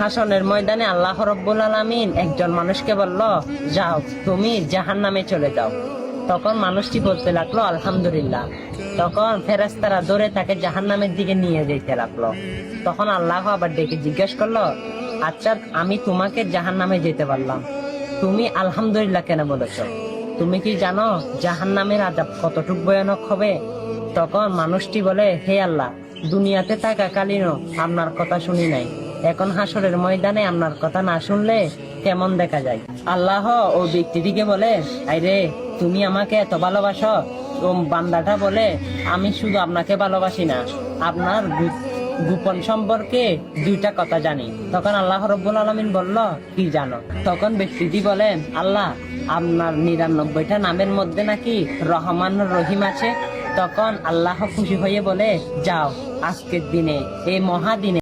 হাসনের ময়দানে আল্লাহ রাব্বুল আলামিন একজন মানুষকে বলল, যাও তুমি জাহান্নামে চলে যাও। তখন মানুষটি বলতে লাগলো আলহামদুলিল্লাহ। তখন ফেরেশতারা ধরে তাকে জাহান্নামের দিকে নিয়ে যেতে লাগলো। তখন আল্লাহ আবার ডেকে জিজ্ঞেস করলো, আচ্ছা আমি তোমাকে জাহান্নামে যেতে পারলাম, তুমি আলহামদুলিল্লাহ কেন বলেছো? তুমি কি জানো জাহান্নামের আযাব কতটুকু ভয়ানক হবে? তখন মানুষটি বলে, হে আল্লাহ, দুনিয়াতে থাকাকালীনও আপনার কথা শুনি নাই, এখন হাসরের ময়দানে আপনার কথা না শুনলে কেমন দেখা যায়? আল্লাহ ও ব্যক্তিটিকে বলে, আরে তুমি আমাকে এত ভালোবাসো? ও বান্দাটা বলে, আমি শুধু আপনাকে ভালোবাসি না, আপনার গোপন সম্পর্কে দুইটা কথা জানি। তখন আল্লাহ রাব্বুল আলামিন বলল, কি জানো? তখন ব্যক্তিটি বলে, আল্লাহ, আপনার ৯৯টা নামের মধ্যে নাকি রহমান রহিম আছে। তখন আল্লাহ খুশি হয়ে বলে, যাও আজকের দিনে এই মহাদিনে